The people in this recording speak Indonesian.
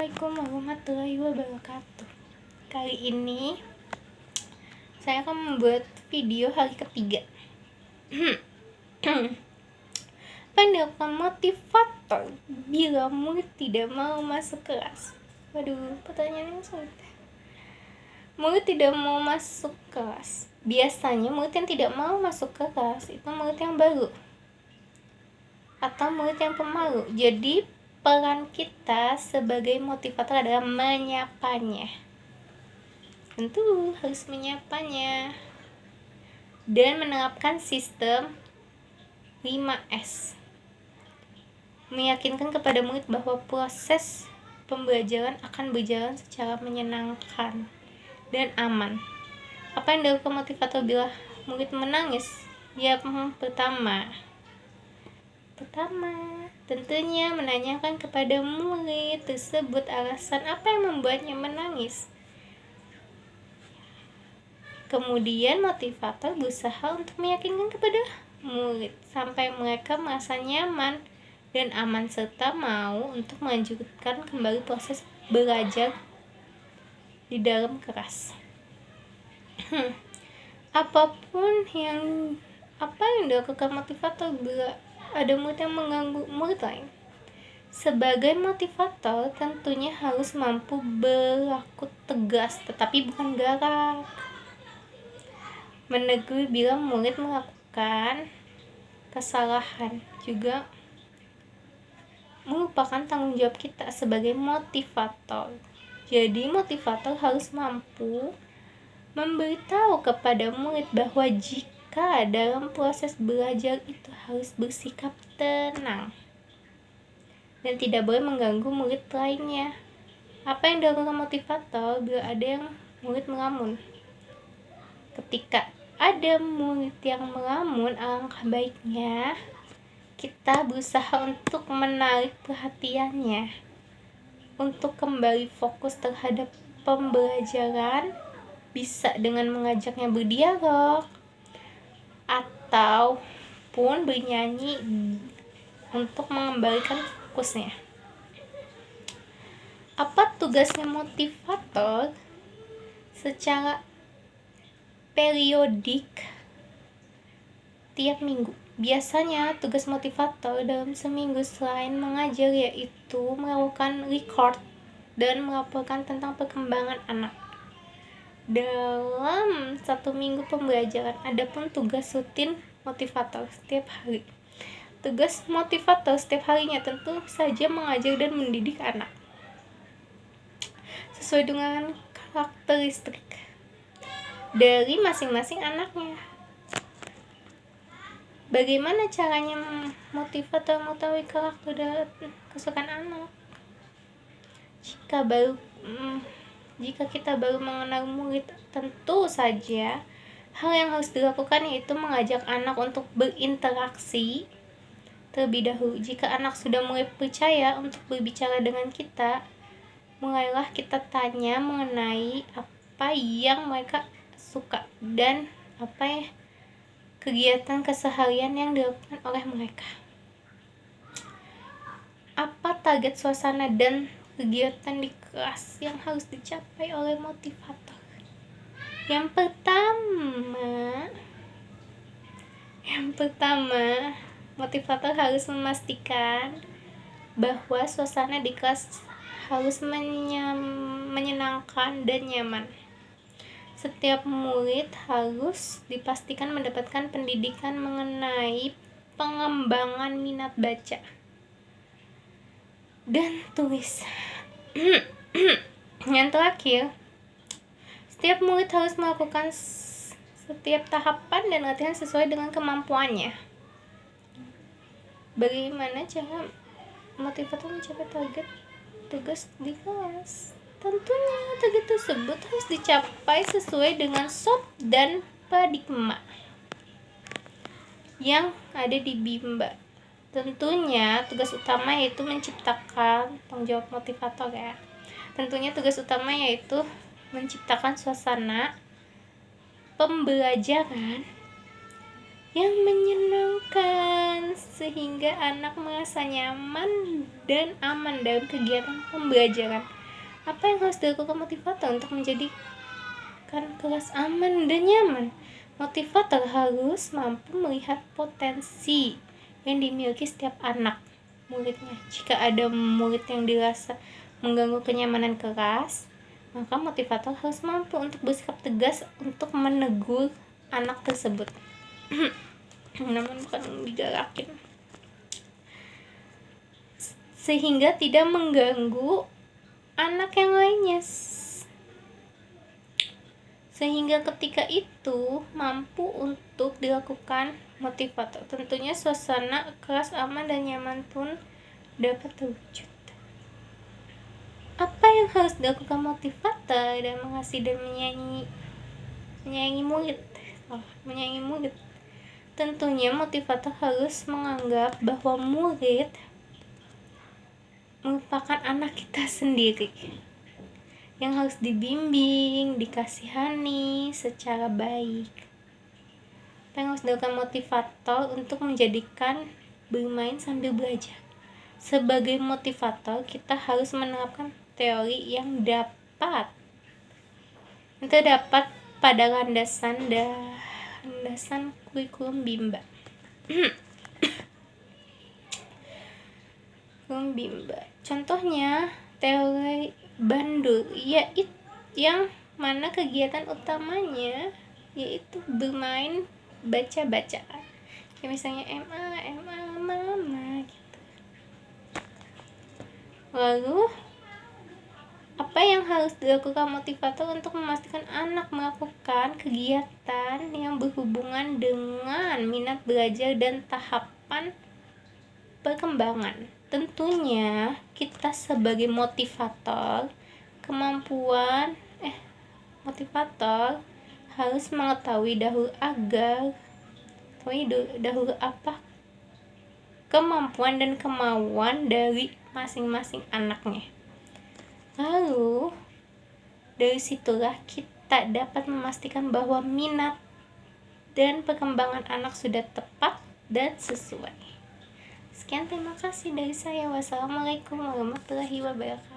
Assalamualaikum warahmatullahi wabarakatuh. Kali ini saya akan membuat video hari ketiga. Apa yang dilakukan motivator bila murid tidak mau masuk kelas? Waduh, pertanyaannya sulit. Murid tidak mau masuk kelas. Biasanya murid yang tidak mau masuk ke kelas itu murid yang baru atau murid yang pemalu. Jadi peran kita sebagai motivator adalah menyapanya. Tentu harus menyapanya dan menerapkan sistem 5S. Meyakinkan kepada murid bahwa proses pembelajaran akan berjalan secara menyenangkan dan aman. Apa yang dilakukan motivator bila murid menangis? Ya, pertama, tentunya menanyakan kepada murid tersebut alasan apa yang membuatnya menangis. Kemudian motivator berusaha untuk meyakinkan kepada murid sampai mereka merasa nyaman dan aman serta mau untuk melanjutkan kembali proses belajar di dalam kelas. Apa yang dilakukan motivator bila ada murid yang mengganggu murid lain? Sebagai motivator tentunya harus mampu berlaku tegas tetapi bukan galak. Menegur bila murid melakukan kesalahan juga merupakan tanggung jawab kita sebagai motivator. Jadi motivator harus mampu memberitahu kepada murid bahwa jika dalam proses belajar itu harus bersikap tenang dan tidak boleh mengganggu murid lainnya. Apa yang dilakukan motivator bila ada yang murid melamun? Ketika ada murid yang melamun, alangkah baiknya kita berusaha untuk menarik perhatiannya untuk kembali fokus terhadap pembelajaran, bisa dengan mengajaknya berdialog ataupun bernyanyi untuk mengembalikan fokusnya. Apa tugasnya motivator? Secara periodik tiap minggu. Biasanya tugas motivator dalam seminggu selain mengajar yaitu melakukan record dan melaporkan tentang perkembangan anak dalam 1 minggu pembelajaran. Adapun tugas rutin motivator setiap hari. Tugas motivator setiap harinya tentu saja mengajar dan mendidik anak sesuai dengan karakteristik dari masing-masing anaknya. Bagaimana caranya motivator mengetahui karakter dan kesukaan anak? Jika kita baru mengenal murid, tentu saja hal yang harus dilakukan yaitu mengajak anak untuk berinteraksi terlebih dahulu. Jika anak sudah mulai percaya untuk berbicara dengan kita, mulailah kita tanya mengenai apa yang mereka suka dan apa kegiatan keseharian yang dilakukan oleh mereka. Apa target suasana dan kegiatan di kelas yang harus dicapai oleh motivator? Yang pertama, motivator harus memastikan bahwa suasana di kelas harus menyenangkan dan nyaman. Setiap murid harus dipastikan mendapatkan pendidikan mengenai pengembangan minat baca dan tulis. Yang terakhir, setiap murid harus melakukan setiap tahapan dan latihan sesuai dengan kemampuannya. Bagaimana cara motivator mencapai target tugas di kelas? Tentunya target tersebut harus dicapai sesuai dengan SOP dan paradigma yang ada di Bimba. Tentunya tugas utama yaitu menciptakan tanggung jawab motivator ya. Tentunya tugas utama yaitu menciptakan suasana pembelajaran yang menyenangkan sehingga anak merasa nyaman dan aman dalam kegiatan pembelajaran. Apa yang harus dilakukan motivator untuk menjadikan kelas aman dan nyaman? Motivator harus mampu melihat potensi yang dimiliki setiap anak muridnya. Jika ada murid yang dirasa mengganggu kenyamanan kelas, maka motivator harus mampu untuk bersikap tegas untuk menegur anak tersebut. Namun bukan digalakin, sehingga tidak mengganggu anak yang lainnya, sehingga ketika itu mampu untuk dilakukan motivator. Tentunya suasana kelas aman dan nyaman pun dapat terwujud. Apa yang harus dilakukan motivator dalam mengasihi dan menyayangi murid? Tentunya motivator harus menganggap bahwa murid merupakan anak kita sendiri yang harus dibimbing, dikasihani secara baik. Apa yang harus dilakukan motivator untuk menjadikan bermain sambil belajar? Sebagai motivator, kita harus menerapkan teori yang terdapat pada landasan kurikulum Bimba. Contohnya teori Bandul, yaitu yang mana kegiatan utamanya yaitu bermain baca-bacaan. Kayak misalnya mama gitu. Lalu apa yang harus dilakukan motivator untuk memastikan anak melakukan kegiatan yang berhubungan dengan minat belajar dan tahapan perkembangan? Tentunya kita sebagai motivator harus mengetahui dahulu apa kemampuan dan kemauan dari masing-masing anaknya. Lalu dari situlah kita dapat memastikan bahwa minat dan perkembangan anak sudah tepat dan sesuai. Sekian, terima kasih dari saya. Wassalamualaikum warahmatullahi wabarakatuh.